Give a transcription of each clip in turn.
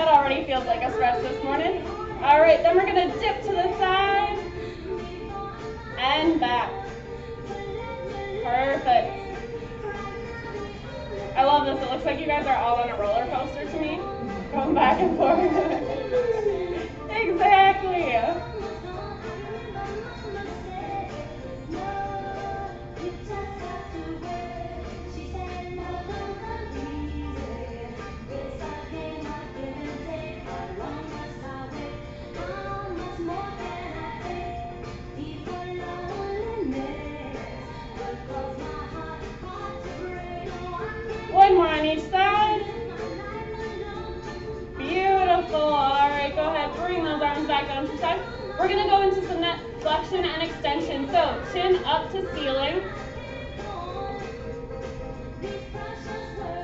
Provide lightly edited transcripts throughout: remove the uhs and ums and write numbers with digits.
That already feels like a stretch this morning. All right, then we're gonna dip to the side and back. Perfect. I love this. It looks like you guys are all on a roller coaster to me, going back and forth. Exactly. One more on each side. Beautiful. All right, go ahead. Bring those arms back down to your side. We're going to go into some neck flexion and extension. So chin up to ceiling.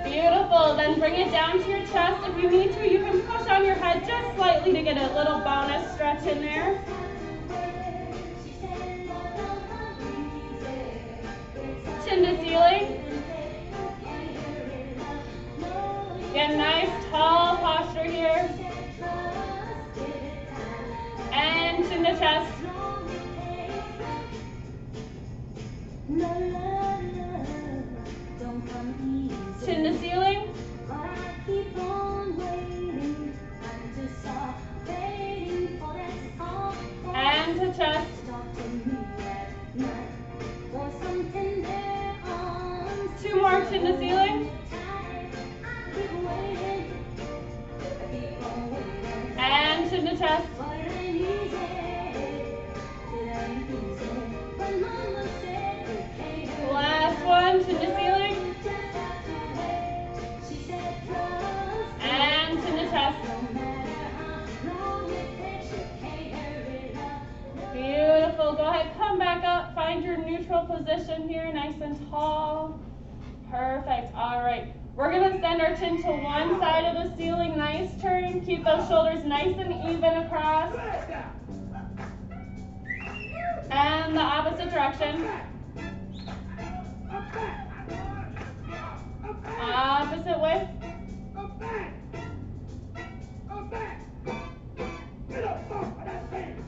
Beautiful. Then bring it down to your chest. If you need to, you can push on your head just slightly to get a little bonus stretch in there. Chin to ceiling. Get a nice tall posture here. And chin to chest. Chin to ceiling. And to chest. Two more, chin to ceiling. And chin to chest. Last one, chin to ceiling. And chin to chest. Beautiful. Go ahead, come back up. Find your neutral position here, nice and tall. Perfect. All right. We're going to send our chin to one side of the ceiling. Nice turn. Keep those shoulders nice and even across. And the opposite direction. Opposite way.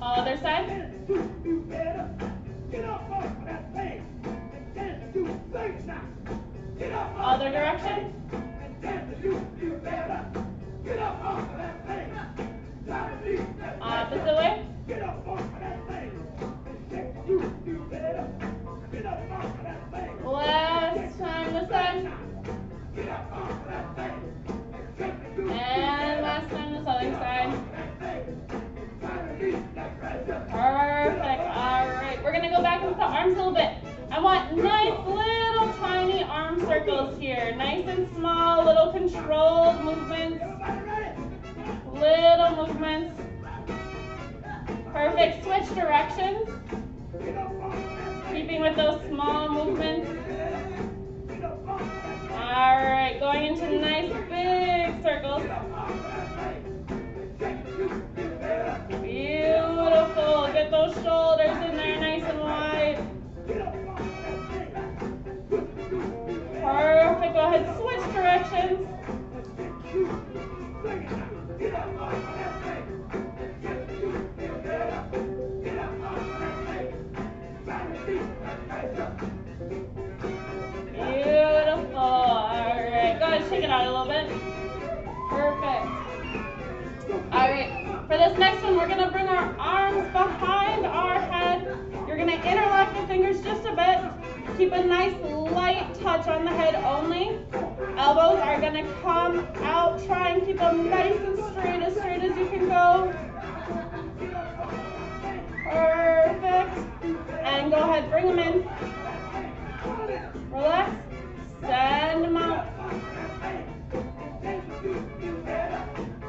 Other side. Other direction. Opposite way. Last time this side. And last time this other side. Perfect. All right. We're going to go back with the arms a little bit. I want nice little tiny arm circles here. Nice and small, little controlled movements. Little movements. Perfect. Switch directions. Keeping with those small movements. All right. Going into nice big circles. Beautiful. Get those shoulders in there nice and wide. Perfect. Go ahead, switch directions. Beautiful. All right. Go ahead, shake it out a little bit. Perfect. All right. For this next one, we're going to bring our arms behind our head. You're going to interlock the fingers just a bit. Keep a nice light touch on the head only. Elbows are going to come out. Try and keep them nice and straight as you can go. Perfect. And go ahead, bring them in. Relax. Send them out.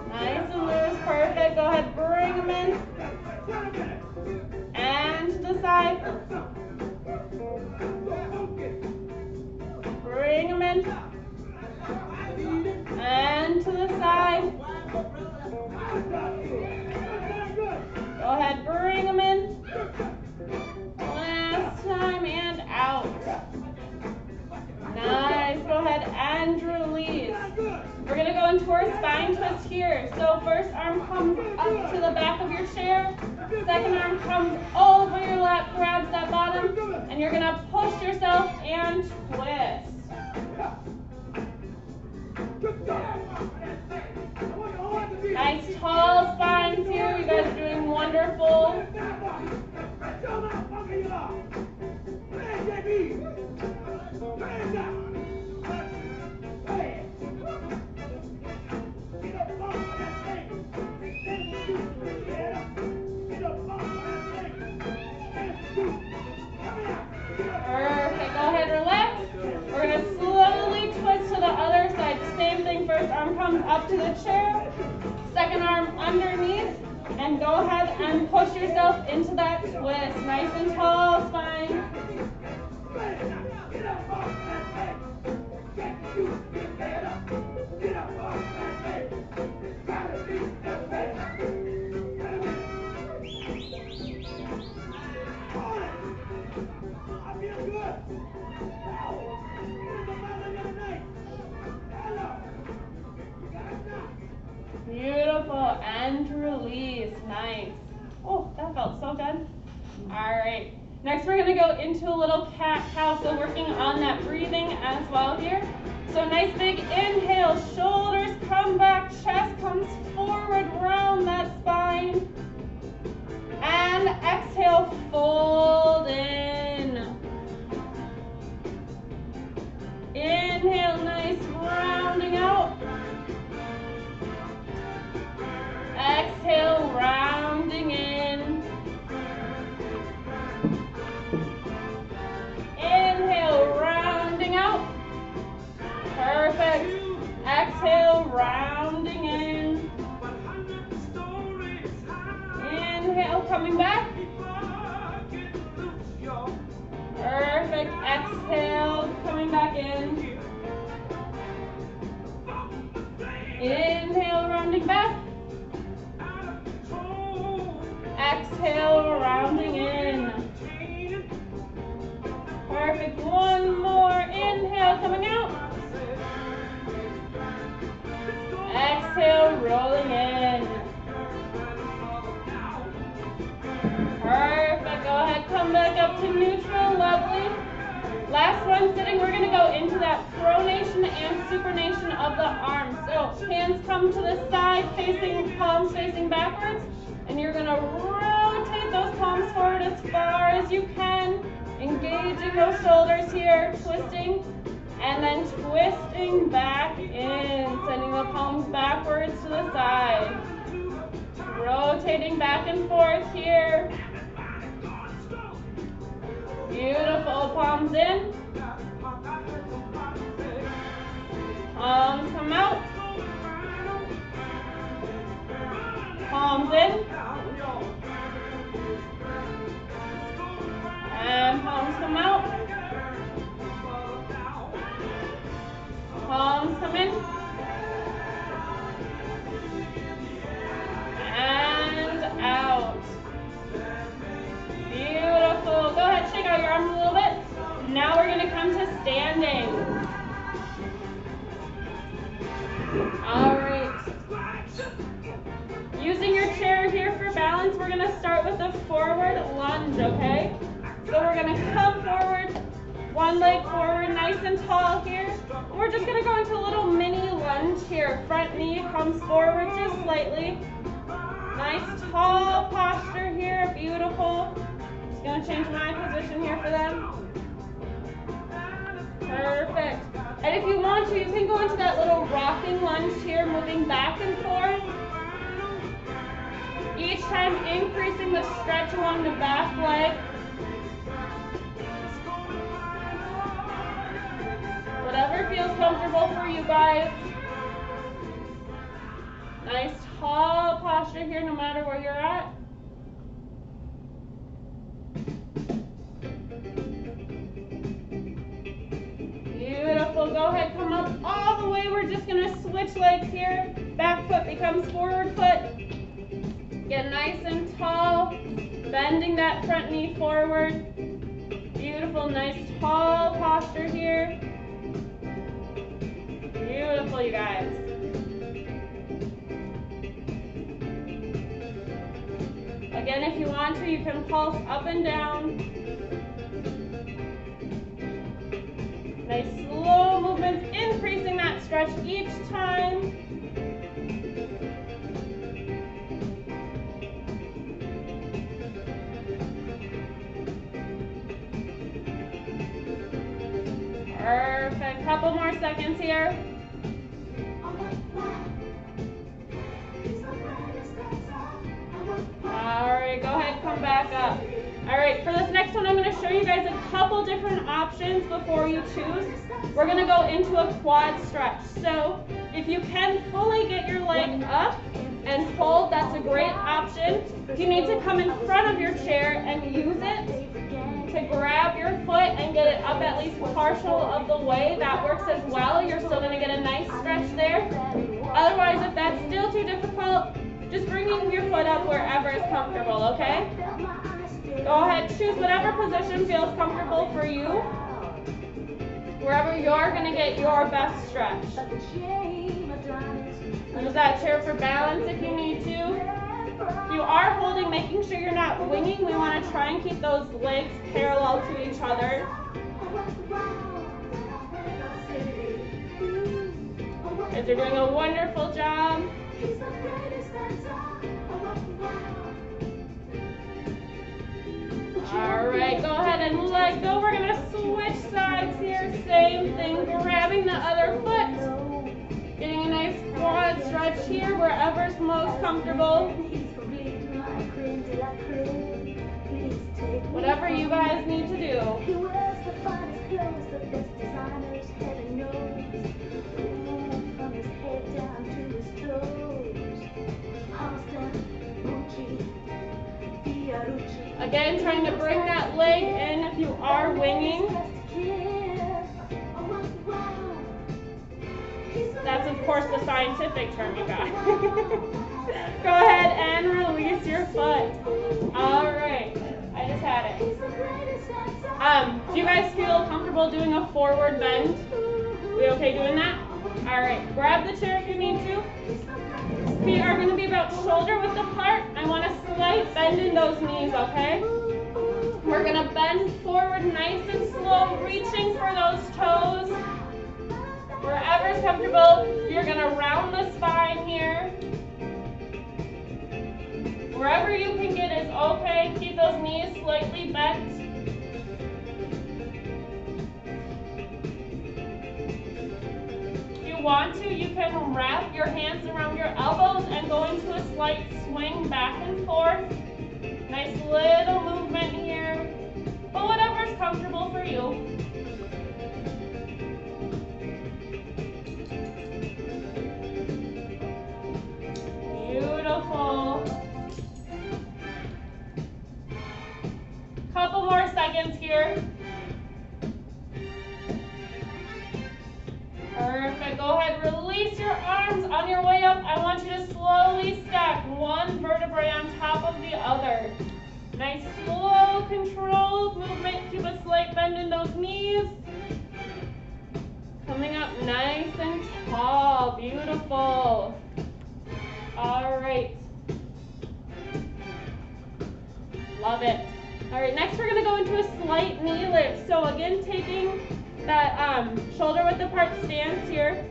Nice and loose. Perfect. Go ahead, bring them in. And to the side. Bring them in. And to the side. Go ahead, bring them in. Last time and out. Nice. Go ahead and release. We're going to go into our spine twist here. So So first arm comes up to the back of your chair. Second arm comes over your lap, grabs that bottom, and you're gonna push yourself and twist. Nice tall spines here. You guys are doing wonderful. Perfect. Go ahead, relax. We're going to slowly twist to the other side. Same thing. First arm comes up to the chair. Second arm underneath. And go ahead and push yourself into that twist. Nice and tall spine. Beautiful, and release, nice. Oh, that felt so good. All right, next we're gonna go into a little cat-cow, so working on that breathing as well here. So nice big inhale, shoulders come back, chest comes forward, round that spine. And exhale, fold in. Inhale, nice, rounding out. Exhale, rounding in. Inhale, rounding out. Perfect. Exhale, rounding in. Inhale, coming back. Perfect. Exhale, coming back in. Inhale, rounding back. Exhale, rounding in. Perfect. One more. Inhale, coming out. Exhale, rolling in. Perfect. Go ahead, come back up to neutral. Lovely. Last one sitting, we're going to go into that pronation and supination of the arms. So hands come to the side, facing, palms facing backwards. And you're going to rotate those palms forward as far as you can, engaging those shoulders here, twisting, and then twisting back in, sending the palms backwards to the side. Rotating back and forth here. Beautiful, palms in. Palms come out. Palms in. And palms come out. Palms come in. And out. Beautiful. Go ahead, shake out your arms a little bit. Now we're going to come to standing. All right. Using your chair here for balance, we're going to start with a forward lunge, okay? So we're going to come forward, one leg forward, nice and tall here. We're just going to go into a little mini lunge here. Front knee comes forward just slightly. Nice tall posture here, beautiful. Just going to change my position here for them. Perfect. And if you want to, you can go into that little rocking lunge here, moving back and forth. Each time increasing the stretch along the back leg. Whatever feels comfortable for you guys. Nice tall posture here no matter where you're at. Beautiful. Go ahead, come up all the way. We're just going to switch legs here. Back foot becomes forward foot. Get nice and tall, bending that front knee forward. Beautiful, nice tall posture here. Beautiful, you guys. Again, if you want to, you can pulse up and down. Nice slow movements, increasing that stretch each time. Perfect. Couple more seconds here. Alright, go ahead, come back up. Alright, for this next one, I'm going to show you guys a couple different options before you choose. We're going to go into a quad stretch. So, if you can fully get your leg up and hold, that's a great option. You need to come in front of your chair and use it to grab your foot and get it up at least partial of the way. That works as well. You're still going to get a nice stretch there. Otherwise, if that's still too difficult, just bringing your foot up wherever is comfortable, okay? Go ahead, choose whatever position feels comfortable for you. Wherever you're going to get your best stretch. Use that chair for balance if you need to. If you are holding, making sure you're not winging, we want to try and keep those legs parallel to each other. Guys are doing a wonderful job. Alright, go ahead and let go. We're going to switch sides here. Same thing, grabbing the other foot. Getting a nice quad stretch here, wherever's most comfortable. Whatever you guys need to do. Again, trying to bring that leg in if you are winging. That's, of course, the scientific term, you guys. Go ahead and release your foot. All right. I just had it. Do you guys feel comfortable doing a forward bend? We okay doing that? All right. Grab the chair if you need to. Feet are going to be about shoulder width apart. I want a slight bend in those knees, okay? We're going to bend forward nice and slow, reaching for those toes. Wherever's comfortable, you're going to round the spine here. Wherever you can get is okay. Keep those knees slightly bent. If you want to, you can wrap your hands around your elbows and go into a slight swing back and forth. Nice little movement here. But whatever's comfortable for you. Beautiful. Couple more seconds here. Perfect. Go ahead, release your arms on your way up. I want you to slowly stack one vertebrae on top of the other. Nice, slow, controlled movement. Keep a slight bend in those knees. Coming up nice and tall. Beautiful. All right. Love it. All right, next we're going to go into a slight knee lift. So again, taking that shoulder width apart stance here,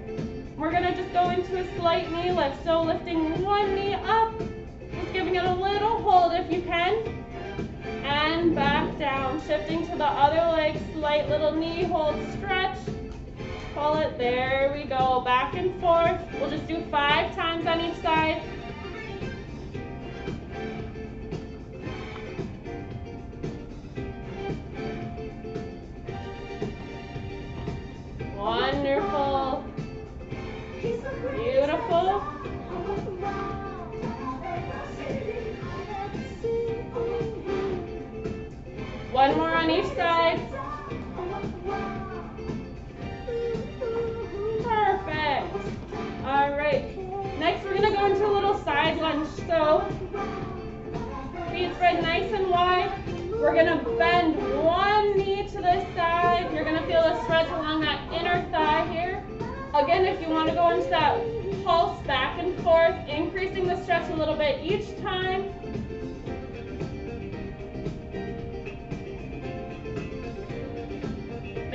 we're going to just go into a slight knee lift. So lifting one knee up, just giving it a little hold if you can, and back down. Shifting to the other leg, slight little knee hold stretch. Pull it, there we go, back and forth. We'll just do 5 times on each side. Wonderful. Beautiful. One more on each side. Perfect. All right. Next, we're going to go into a little side lunge. So, feet spread nice and wide. We're going to bend one knee to the side. You're going to feel a stretch along that inner thigh here. Again, if you want to go into that pulse back and forth, increasing the stretch a little bit each time.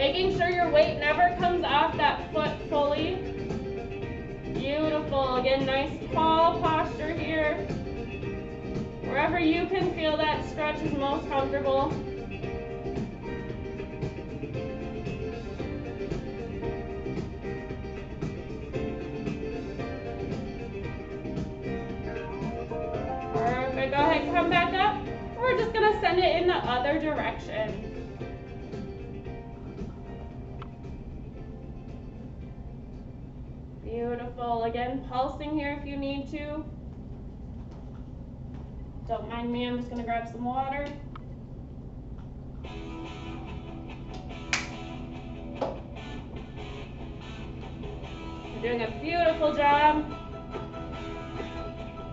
Making sure your weight never comes off that foot fully. Beautiful. Again, nice tall posture here. Wherever you can feel that stretch is most comfortable. Perfect. Go ahead, come back up. We're just going to send it in the other direction. Beautiful. Again, pulsing here if you need to. Don't mind me, I'm just going to grab some water. You're doing a beautiful job.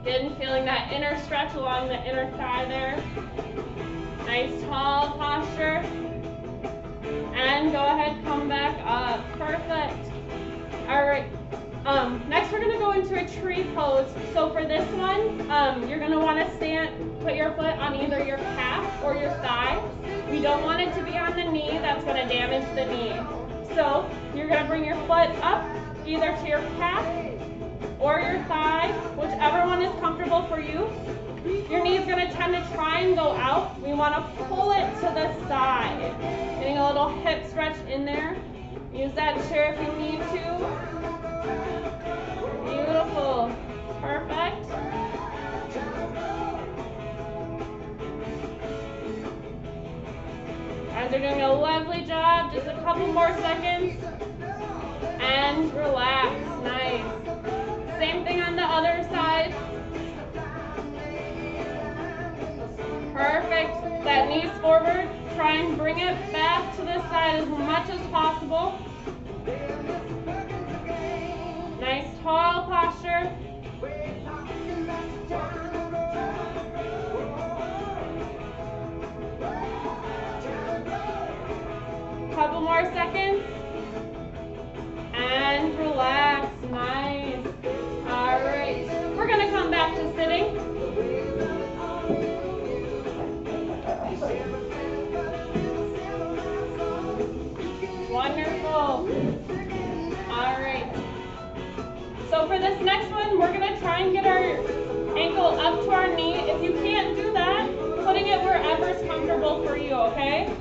Again, feeling that inner stretch along the inner thigh there. Nice tall posture. And go ahead, come back up. Perfect. All right. Next we're going to go into a tree pose. So for this one, you're going to want to put your foot on either your calf or your thigh. We don't want it to be on the knee. That's going to damage the knee. So you're going to bring your foot up either to your calf or your thigh, whichever one is comfortable for you. Your knee is going to tend to try and go out. We want to pull it to the side. Getting a little hip stretch in there. Use that chair if you need to. Beautiful. Perfect. Guys are doing a lovely job. Just a couple more seconds. And relax. Nice. Same thing on the other side. Perfect. That knees forward. Try and bring it back to the side as much as possible. Nice tall posture. Couple more seconds. And relax. Nice. All right. We're going to come back to sitting. Wonderful. All right. So for this next one, we're going to try and get our ankle up to our knee. If you can't do that, putting it wherever's comfortable for you, okay?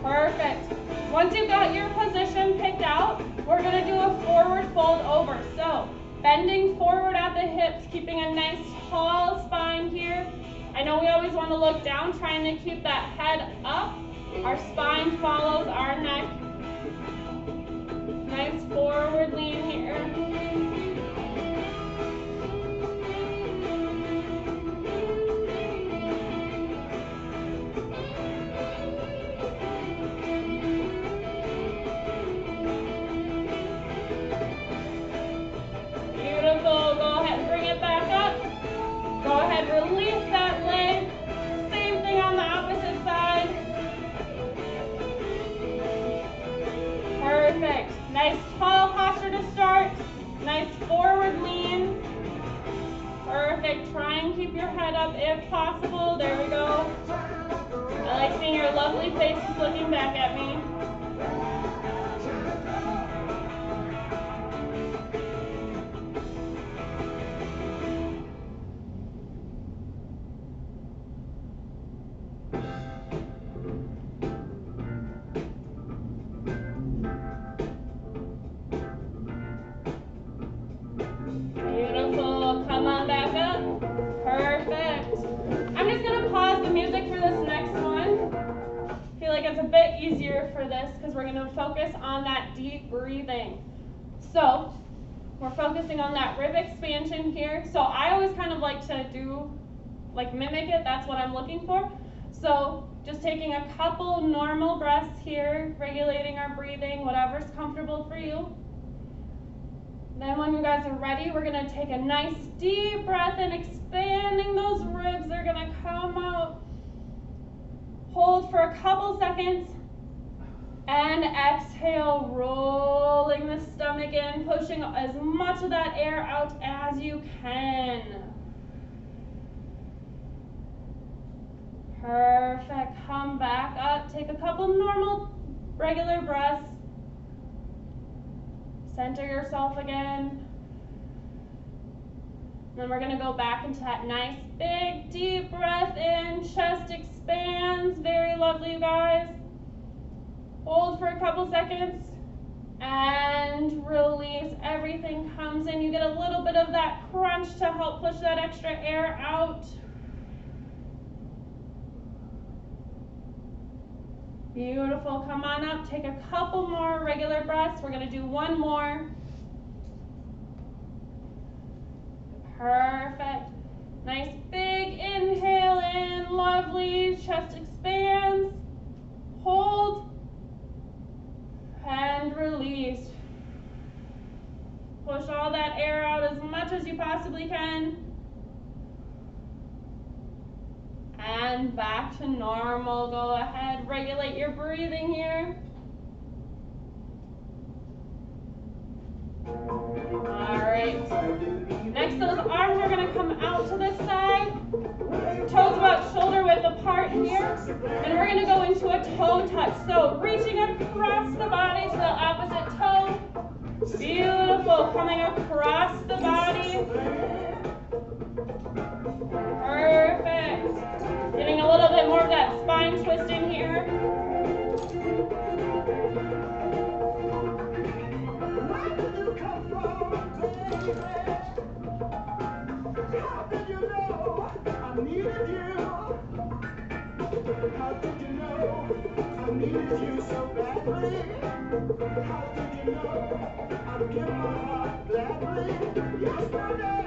Perfect. Once you've got your position picked out, we're going to do a forward fold over. So bending forward at the hips, keeping a nice tall spine here. I know we always want to look down, trying to keep that head up. Our spine follows our neck. Nice forward lean here. Beautiful. Go ahead and bring it back up. Go ahead, release that leg. Same thing on the opposite side. Perfect. Nice tall posture to start. Nice forward lean. Perfect. Try and keep your head up if possible. There we go. I like seeing your lovely faces looking back at me. Beautiful. Come on back up. Perfect. I'm just going to pause the music for this next one. I feel like it's a bit easier for this because we're going to focus on that deep breathing. So we're focusing on that rib expansion here. So I always kind of like to mimic it. That's what I'm looking for. So just taking a couple normal breaths here, regulating our breathing, whatever's comfortable for you. Then when you guys are ready, we're going to take a nice deep breath in, expanding those ribs. They're going to come out. Hold for a couple seconds. And exhale, rolling the stomach in, pushing as much of that air out as you can. Perfect. Come come back up, take a couple normal, regular breaths. Center yourself again. Then we're gonna go back into that nice big deep breath in, chest expands, very lovely you guys. Hold for a couple seconds and release, everything comes in. You get a little bit of that crunch to help push that extra air out. Beautiful, come on up, take a couple more regular breaths. We're gonna do one more. Perfect. Nice big inhale in, lovely, chest expands. Hold and release. Push all that air out as much as you possibly can. And back to normal. Go ahead, regulate your breathing here. All right. Next, those arms are going to come out to this side. Toes about shoulder width apart here. And we're going to go into a toe touch. So reaching across the body to the opposite toe. Beautiful. Coming across the body. Perfect. Getting a little bit more of that spine twist in here. How did you know I needed you? How did you know I needed you so badly? How did you know I'd give my heart gladly? Yesterday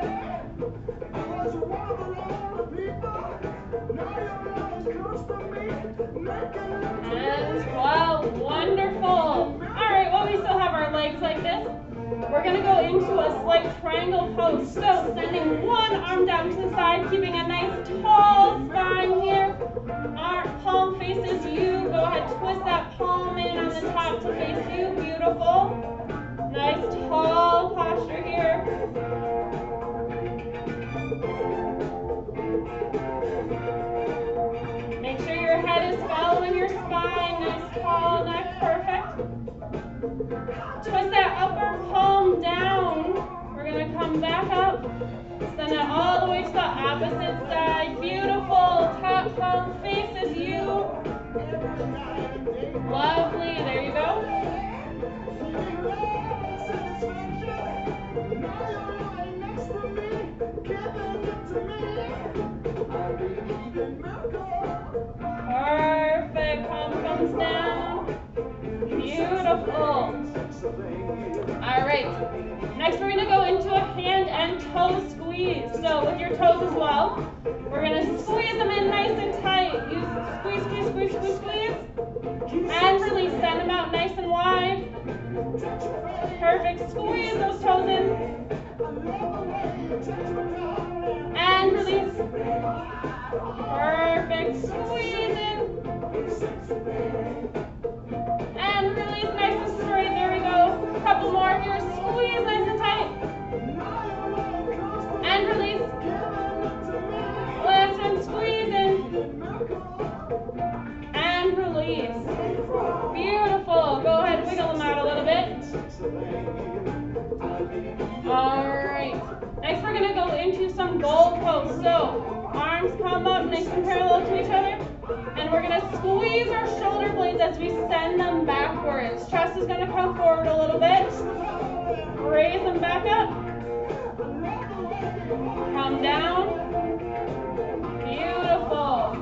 I was one of the lonely people. Now your love comes from me, making love to me. And wow, wonderful. All right, well, we still have our legs like this. We're going to go into a slight triangle pose. So sending one arm down to the side, keeping a nice tall spine here. Palm faces you. Go ahead, twist that palm in on the top to face you. Beautiful. Nice tall posture here. Make sure your head is following your spine. Nice tall neck, perfect. Twist that upper palm down. We're going to come back up. Send it all the way to the opposite side. Beautiful. Top palm faces you. Lovely. There you go. Perfect. Palm comes down. Beautiful. All right. Next, we're going to go into a hand and toe squeeze. So with your toes as well, we're going to squeeze them in nice and tight. You squeeze, squeeze, squeeze, squeeze, squeeze. And release. Send them out nice and wide. Perfect. Squeeze those toes in. And release. Perfect. Squeeze in. And release nice and straight. There we go. Couple more here. Squeeze nice and tight. And release. Last one. Squeeze in. And release. Beautiful. Go ahead and wiggle them out a little bit. Alright. Next we're going to go into some goal pose. So arms come up nice and parallel to each other. And we're going to squeeze our shoulder blades as we send them backwards. Chest is going to come forward a little bit. Raise them back up. Come down. Beautiful.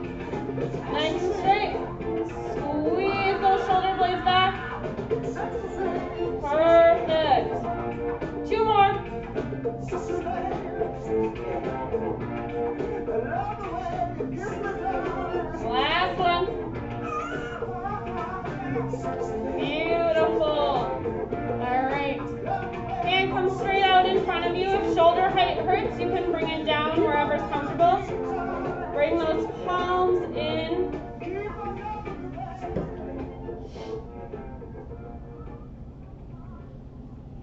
Nice and straight. Squeeze those shoulder blades back. Perfect. Two more. Last one. Beautiful. All right. Hand comes straight out in front of you. If shoulder height hurts, you can bring it down wherever's comfortable. Bring those palms in.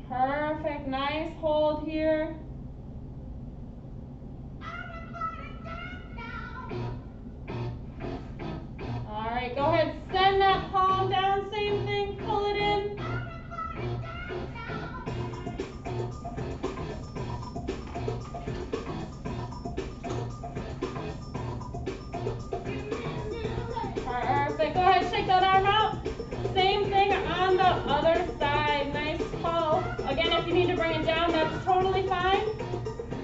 Perfect. Nice hold here. All right.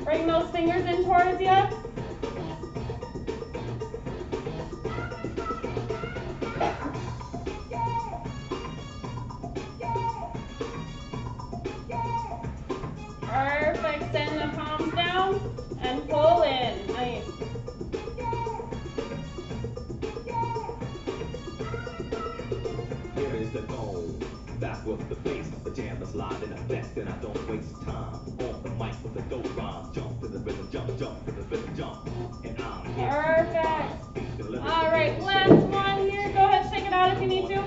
Bring those fingers in towards you. Perfect. Send the palms down and pull in. Nice. Here is the goal. Back with the bass. The jam is live in effect, and I don't waste time. On the mic with the dope rhyme. Jump to the rhythm, jump, jump to the rhythm, jump. And I'm here. Perfect. All right, last one here. Go ahead, shake it out if you need to.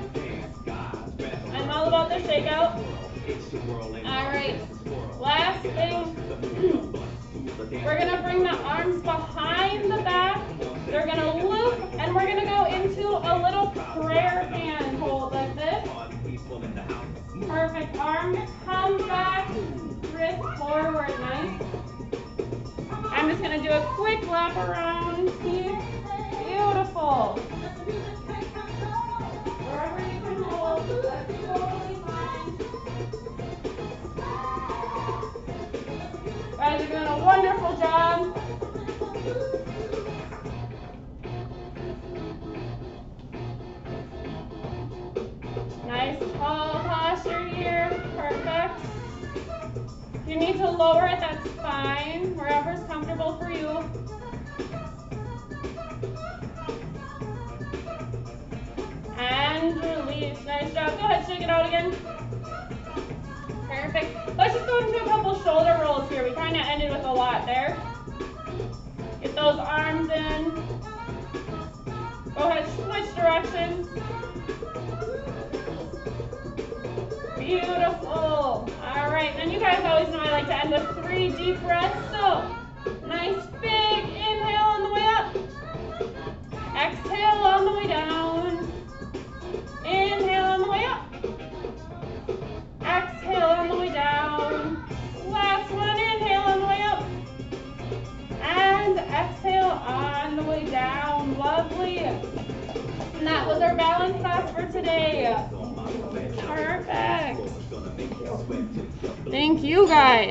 I'm all about the shakeout. All right, last thing. We're gonna bring the arms behind the back. They're gonna loop, and we're gonna go into a little prayer hand hold like this. Perfect. Arms come back, wrist forward, nice. I'm just gonna do a quick lap around here. Beautiful. Wherever you can hold, that's totally fine. Guys are doing a wonderful job. Nice tall posture here. Perfect. If you need to lower it, that's fine. Wherever's comfortable for you. And release. Nice job. Go ahead, shake it out again. Perfect. Let's just go into a couple shoulder rolls here. We kind of ended with a lot there. Get those arms in. Go ahead, switch directions. Beautiful. All right, and you guys always know I like to end with 3 deep breaths. So, nice big inhale on the way up. Exhale on the way down. Inhale on the way up. Exhale on the way down. Last one, inhale on the way up. And exhale on the way down. Lovely. And that was our balance class for today. Perfect. Thank you guys.